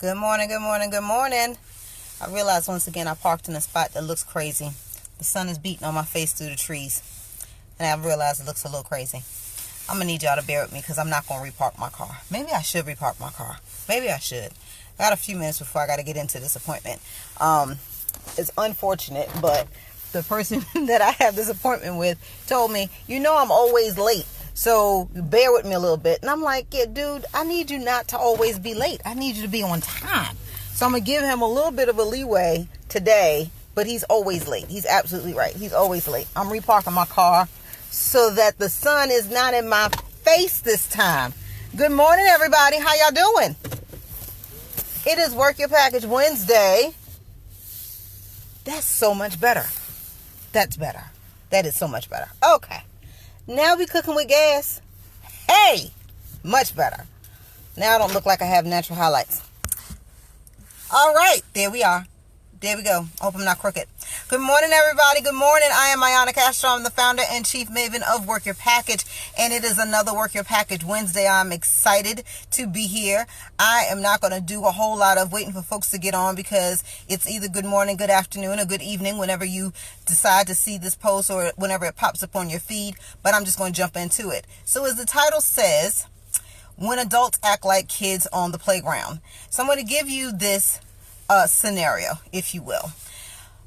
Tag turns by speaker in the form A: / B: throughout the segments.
A: Good morning, good morning, good morning. I realized once again I parked in a spot that looks crazy. The sun is beating on my face through the trees. And I realized it looks a little crazy. I'm going to need y'all to bear with me because I'm not going to repark my car. Maybe I should repark my car. Maybe I should. I got a few minutes before I got to get into this appointment. It's unfortunate, but the person that I have this appointment with told me, I'm always late. So bear with me a little bit. And I'm like, yeah, dude, I need you not to always be late. I need you to be on time. So I'm going to give him a little bit of a leeway today, but he's always late. He's absolutely right. He's always late. I'm reparking my car so that the sun is not in my face this time. Good morning, everybody. How y'all doing? It is Work Your Package Wednesday. That's so much better. That's better. That is so much better. Okay. Now we cooking with gas. Hey, much better. Now I don't look like I have natural highlights. All right, there we are. There we go. Hope I'm not crooked. Good morning, everybody. Good morning. I am Ayanna Castro. I'm the founder and chief maven of Work Your Package, and it is another Work Your Package Wednesday. I'm excited to be here. I am not going to do a whole lot of waiting for folks to get on because it's either good morning, good afternoon, or good evening whenever you decide to see this post or whenever it pops up on your feed, but I'm just going to jump into it. So as the title says, when adults act like kids on the playground. So I'm going to give you this scenario, if you will.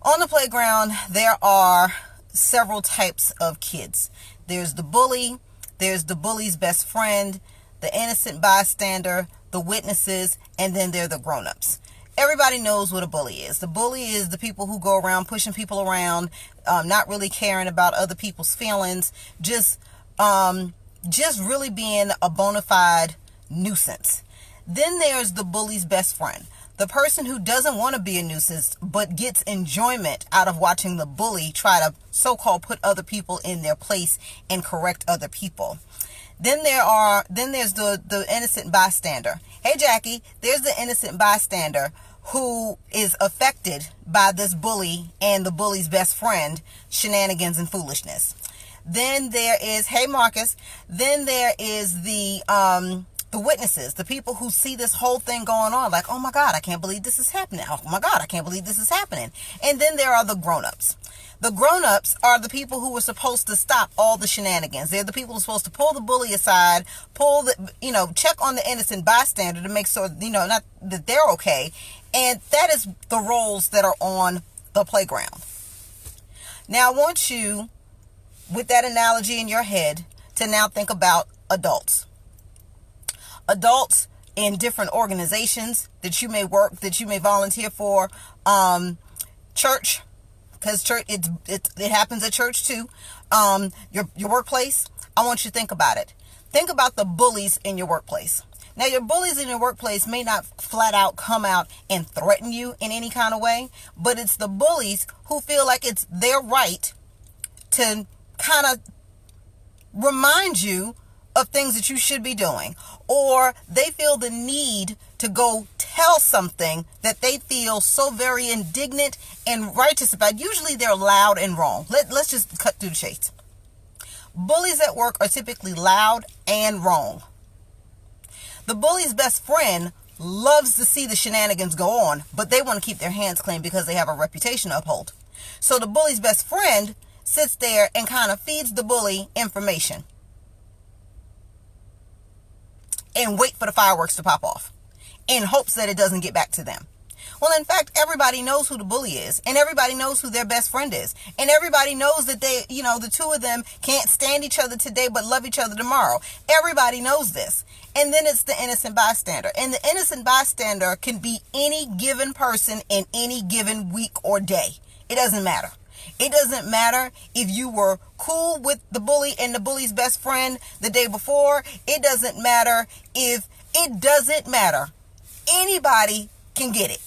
A: On the playground, there are several types of kids. There's the bully, there's the bully's best friend, the innocent bystander, the witnesses, and then there are the grown-ups. Everybody knows what a bully is. The bully is the people who go around pushing people around, not really caring about other people's feelings, just really being a bona fide nuisance. Then there's the bully's best friend. The person who doesn't want to be a nuisance but gets enjoyment out of watching the bully try to so-called put other people in their place and correct other people. Then there's the innocent bystander. Hey Jackie, there's the innocent bystander who is affected by this bully and the bully's best friend shenanigans and foolishness. Then there is, hey Marcus, then there is the witnesses, the people who see this whole thing going on, like, oh my God, I can't believe this is happening. Oh my God, I can't believe this is happening. And then there are the grown-ups. The grown-ups are the people who were supposed to stop all the shenanigans. They're the people who are supposed to pull the bully aside, check on the innocent bystander to make sure, not that they're okay. And that is the roles that are on the playground. Now I want you, with that analogy in your head, to now think about adults. Adults in different organizations that you may work, that you may volunteer for, church, because church it happens at church too. Your workplace. I want you to think about it. Think about the bullies in your workplace. Now, your bullies in your workplace may not flat out come out and threaten you in any kind of way, but it's the bullies who feel like it's their right to kind of remind you of things that you should be doing, or they feel the need to go tell something that they feel so very indignant and righteous about. Usually they're loud and wrong. Let's just cut through the chase. Bullies at work are typically loud and wrong. The bully's best friend loves to see the shenanigans go on, but they want to keep their hands clean because they have a reputation to uphold. So the bully's best friend sits there and kind of feeds the bully information and wait for the fireworks to pop off in hopes that it doesn't get back to them. Well, in fact, everybody knows who the bully is, and everybody knows who their best friend is, and everybody knows that the two of them can't stand each other today but love each other tomorrow. Everybody knows this. And then it's the innocent bystander. And the innocent bystander can be any given person in any given week or day. It doesn't matter. It doesn't matter if you were cool with the bully and the bully's best friend the day before. It doesn't matter Anybody can get it.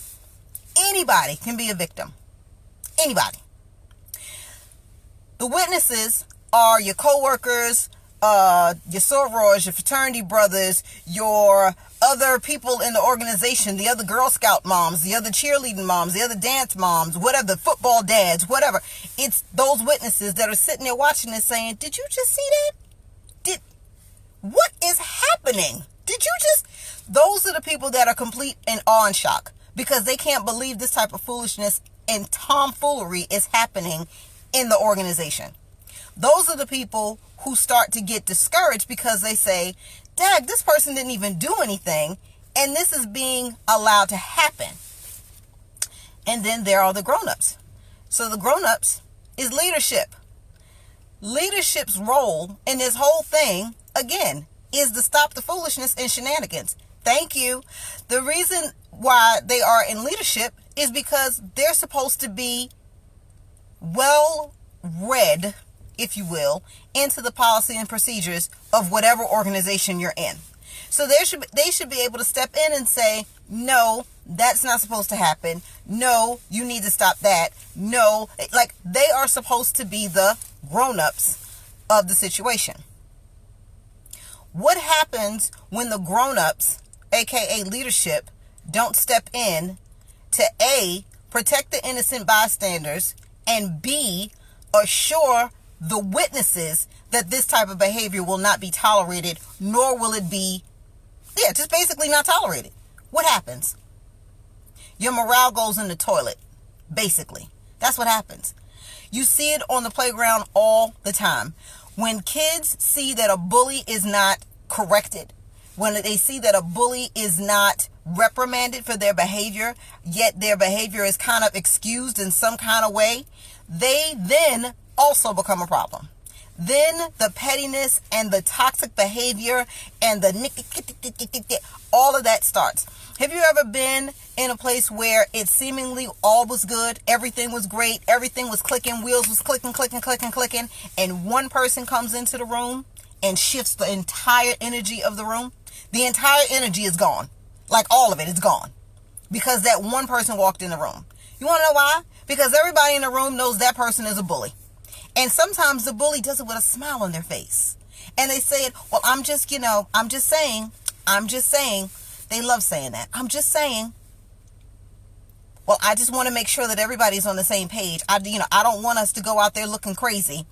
A: Anybody can be a victim. Anybody. The witnesses are your coworkers, your sorors, your fraternity brothers, your other people in the organization, the other Girl Scout moms, the other cheerleading moms, the other dance moms, whatever, the football dads, whatever. It's those witnesses that are sitting there watching this saying, did you just see that? What is happening? Did you just... Those are the people that are complete and awe and shock because they can't believe this type of foolishness and tomfoolery is happening in the organization. Those are the people who start to get discouraged because they say, Dag, this person didn't even do anything, and this is being allowed to happen. And then there are the grown-ups. So the grown-ups is leadership. Leadership's role in this whole thing, again, is to stop the foolishness and shenanigans. Thank you. The reason why they are in leadership is because they're supposed to be well read, if you will, into the policy and procedures of whatever organization you're in. So they should be able to step in and say, no, that's not supposed to happen. No, you need to stop that. No, like they are supposed to be the grown-ups of the situation. What happens when the grown-ups, aka leadership, don't step in to A, protect the innocent bystanders, and B, assure the witnesses that this type of behavior will not be tolerated, nor will it be, just basically not tolerated? What happens? Your morale goes in the toilet, basically. That's what happens. You see it on the playground all the time. When kids see that a bully is not corrected, when they see that a bully is not reprimanded for their behavior, yet their behavior is kind of excused in some kind of way, they then also become a problem. Then the pettiness and the toxic behavior and the all of that starts. Have you ever been in a place where it seemingly all was good, everything was great, everything was clicking, wheels was clicking, and one person comes into the room and shifts the entire energy of the room? The entire energy is gone. Like all of it is gone. Because that one person walked in the room. You want to know why? Because everybody in the room knows that person is a bully. And sometimes the bully does it with a smile on their face. And they say it, well, I'm just saying. They love saying that. I'm just saying. Well, I just want to make sure that everybody's on the same page. I don't want us to go out there looking crazy.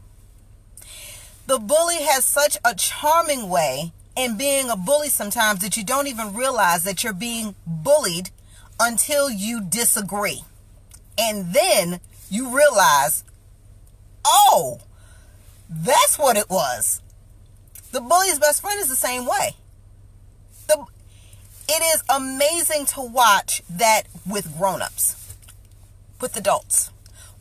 A: The bully has such a charming way in being a bully sometimes that you don't even realize that you're being bullied until you disagree. And then you realize, oh, that's what it was. The bully's best friend is the same way. It is amazing to watch that with grown-ups, with adults,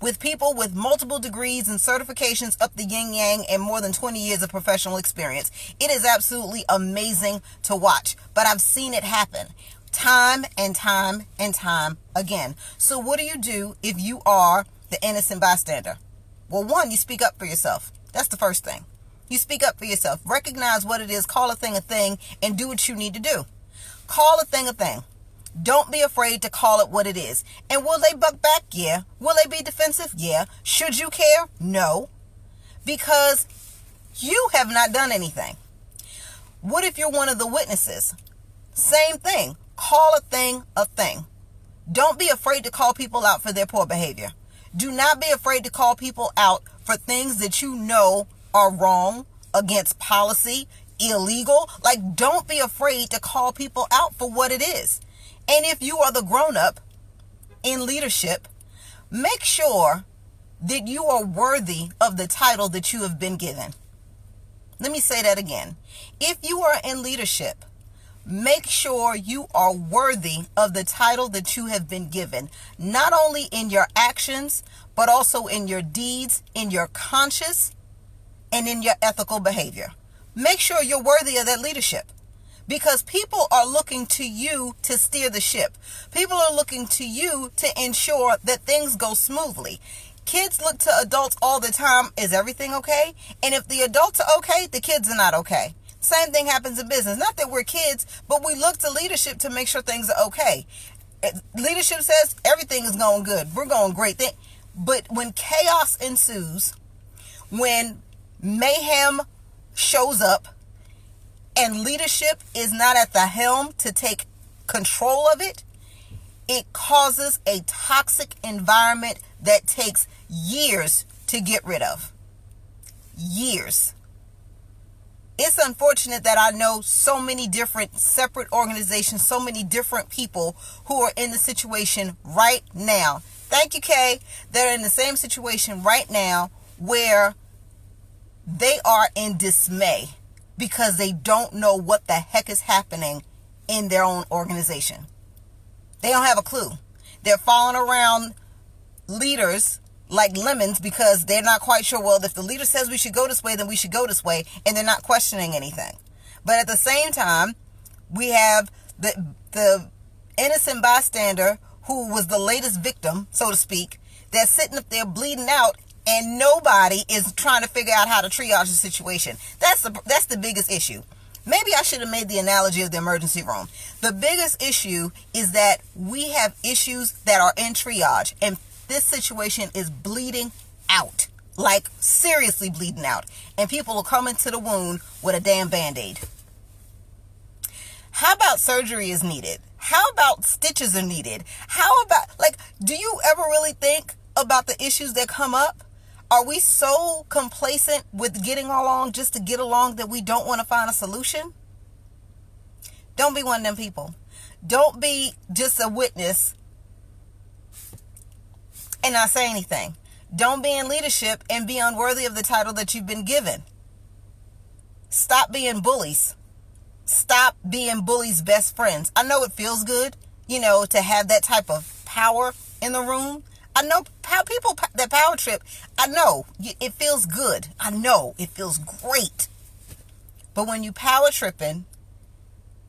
A: with people with multiple degrees and certifications up the yin-yang and more than 20 years of professional experience. It is absolutely amazing to watch, but I've seen it happen time and time and time again. So what do you do if you are the innocent bystander? Well, one, you speak up for yourself. That's the first thing. You speak up for yourself. Recognize what it is. Call a thing, and do what you need to do. Call a thing. Don't be afraid to call it what it is. And will they buck back? Yeah. Will they be defensive? Yeah. Should you care? No. Because you have not done anything. What if you're one of the witnesses? Same thing. Call a thing a thing. Don't be afraid to call people out for their poor behavior. Do not be afraid to call people out for things that you know are wrong, against policy, illegal. Like, don't be afraid to call people out for what it is. And if you are the grown-up in leadership, make sure that you are worthy of the title that you have been given. Let me say that again. If you are in leadership, make sure you are worthy of the title that you have been given, not only in your actions, but also in your deeds, in your conscience, and in your ethical behavior. Make sure you're worthy of that leadership, because people are looking to you to steer the ship. People are looking to you to ensure that things go smoothly. Kids look to adults all the time. Is everything okay? And if the adults are okay, the kids are not okay. Same thing happens in business. Not that we're kids, but we look to leadership to make sure things are okay. Leadership says everything is going good. We're going great. But when chaos ensues, when mayhem shows up, and leadership is not at the helm to take control of it, it causes a toxic environment that takes years to get rid of. Years. It's unfortunate that I know so many different separate organizations, so many different people who are in the situation right now. Thank you, Kay. They're in the same situation right now where they are in dismay because they don't know what the heck is happening in their own organization. They don't have a clue. They're following around leaders like lemons because they're not quite sure, well, if the leader says we should go this way, then we should go this way, and they're not questioning anything. But at the same time, we have the innocent bystander who was the latest victim, so to speak, that's sitting up there bleeding out, and nobody is trying to figure out how to triage the situation. That's the biggest issue. Maybe I should have made the analogy of the emergency room. The biggest issue is that we have issues that are in triage, and this situation is bleeding out, like seriously bleeding out, and people are coming to the wound with a damn Band-Aid. How about surgery is needed? How about stitches are needed? How about, do you ever really think about the issues that come up? Are we so complacent with getting along just to get along that we don't want to find a solution? Don't be one of them people. Don't be just a witness and not say anything. Don't be in leadership and be unworthy of the title that you've been given. Stop being bullies. Stop being bullies' best friends. I know it feels good, to have that type of power in the room. I know how people that power trip. I know it feels good. I know it feels great. But when you power tripping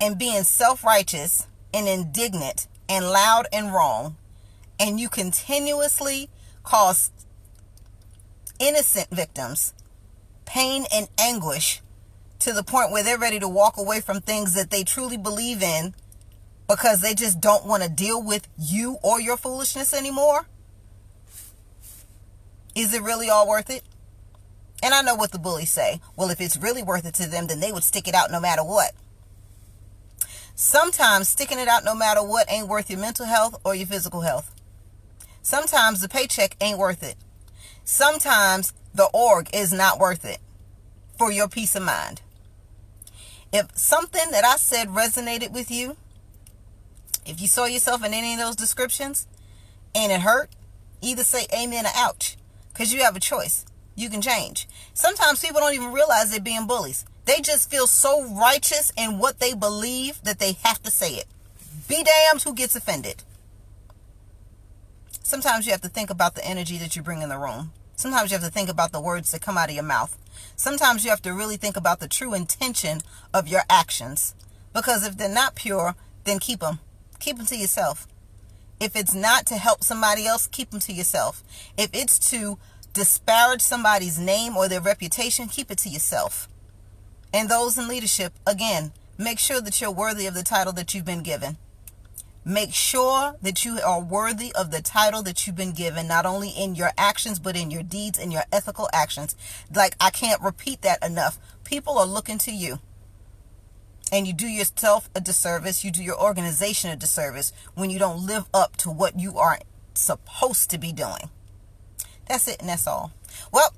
A: and being self-righteous and indignant and loud and wrong, and you continuously cause innocent victims pain and anguish to the point where they're ready to walk away from things that they truly believe in because they just don't want to deal with you or your foolishness anymore, is it really all worth it? And I know what the bullies say. Well, if it's really worth it to them, then they would stick it out no matter what. Sometimes sticking it out no matter what ain't worth your mental health or your physical health. Sometimes the paycheck ain't worth it. Sometimes the org is not worth it for your peace of mind. If something that I said resonated with you, if you saw yourself in any of those descriptions and it hurt, either say amen or ouch, because you have a choice. You can change. Sometimes people don't even realize they're being bullies. They just feel so righteous in what they believe that they have to say it. Be damned who gets offended. Sometimes you have to think about the energy that you bring in the room. Sometimes you have to think about the words that come out of your mouth. Sometimes you have to really think about the true intention of your actions. Because if they're not pure, then keep them. Keep them to yourself. If it's not to help somebody else, keep them to yourself. If it's to disparage somebody's name or their reputation, keep it to yourself. And those in leadership, again, make sure that you're worthy of the title that you've been given. Make sure that you are worthy of the title that you've been given, not only in your actions, but in your deeds and your ethical actions. I can't repeat that enough. People are looking to you. And you do yourself a disservice. You do your organization a disservice when you don't live up to what you are supposed to be doing. That's it, and that's all. Well,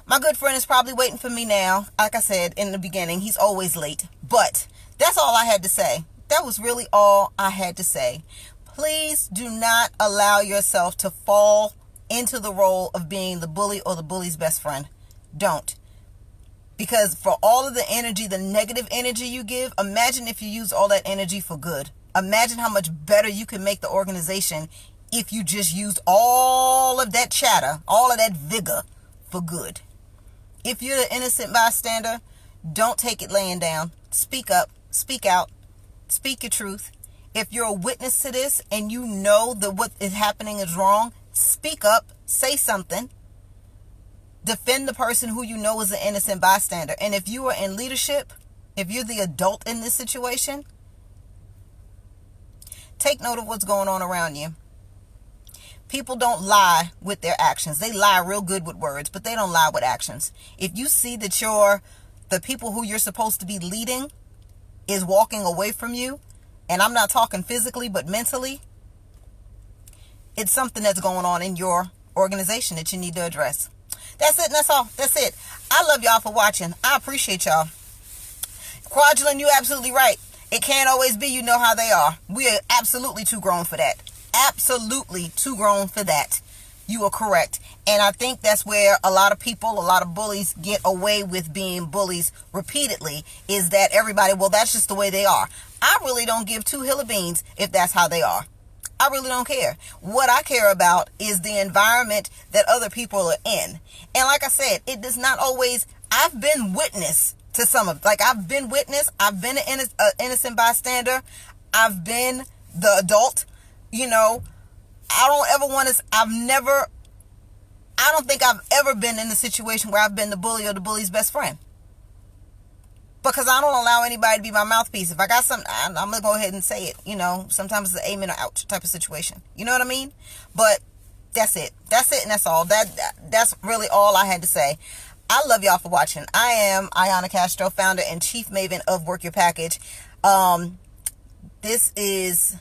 A: my good friend is probably waiting for me now. Like I said in the beginning, he's always late. But that's all I had to say. That was really all I had to say. Please do not allow yourself to fall into the role of being the bully or the bully's best friend. Don't. Because for all of the energy, the negative energy you give, imagine if you use all that energy for good. Imagine how much better you can make the organization if you just used all of that chatter, all of that vigor for good. If you're the innocent bystander, don't take it laying down. Speak up, speak out, speak your truth. If you're a witness to this and you know that what is happening is wrong, speak up, say something. Defend the person who you know is an innocent bystander. And if you are in leadership, if you're the adult in this situation, take note of what's going on around you. People don't lie with their actions. They lie real good with words, but they don't lie with actions. If you see that the people who you're supposed to be leading is walking away from you, and I'm not talking physically, but mentally, it's something that's going on in your organization that you need to address. That's it, and that's all. That's it. I love y'all for watching. I appreciate y'all. Quadrillion, you're absolutely right. It can't always be, you know how they are. We are absolutely too grown for that. Absolutely too grown for that. You are correct. And I think that's where a lot of people, a lot of bullies get away with being bullies repeatedly, is that everybody, well, that's just the way they are. I really don't give two hill of beans if that's how they are. I really don't care. What I care about is the environment that other people are in. And like I said, it does not always, I've been witness to some of, like I've been witness, I've been an innocent bystander, I've been the adult, you know. I don't think I've ever been in a situation where I've been the bully or the bully's best friend. Because I don't allow anybody to be my mouthpiece. If I got something, I'm going to go ahead and say it. You know, sometimes it's an amen or ouch type of situation. You know what I mean? But that's it. That's it and that's all. That's really all I had to say. I love y'all for watching. I am Ayanna Castro, founder and chief maven of Work Your Package. This is...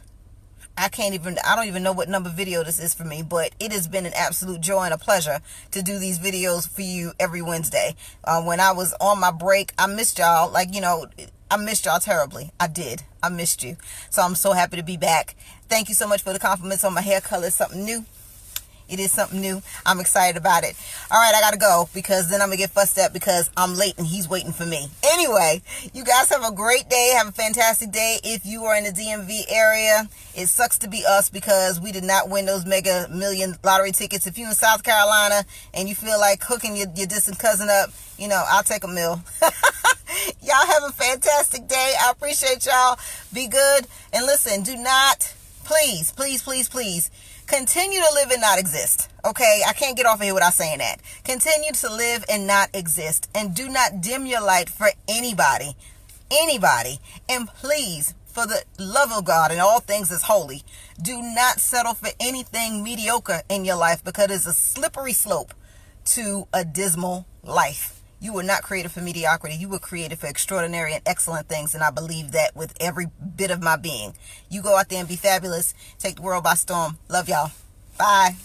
A: I don't even know what number video this is for me, but it has been an absolute joy and a pleasure to do these videos for you every Wednesday. When I was on my break, I missed y'all. Like, you know, I missed y'all terribly. I did. I missed you. So I'm so happy to be back. Thank you so much for the compliments on my hair color. It's something new. It is something new. I'm excited about it. All right, I got to go because then I'm going to get fussed at because I'm late and he's waiting for me. Anyway, you guys have a great day. Have a fantastic day. If you are in the DMV area, it sucks to be us because we did not win those Mega Million lottery tickets. If you're in South Carolina and you feel like hooking your distant cousin up, you know, I'll take a meal. Y'all have a fantastic day. I appreciate y'all. Be good. And listen, do not, please, please, please, please, continue to live and not exist. Okay? I can't get off of here without saying that. Continue to live and not exist. And do not dim your light for anybody. Anybody. And please, for the love of God and all things is holy, do not settle for anything mediocre in your life because it's a slippery slope to a dismal life. You were not created for mediocrity. You were created for extraordinary and excellent things. And I believe that with every bit of my being. You go out there and be fabulous. Take the world by storm. Love y'all. Bye.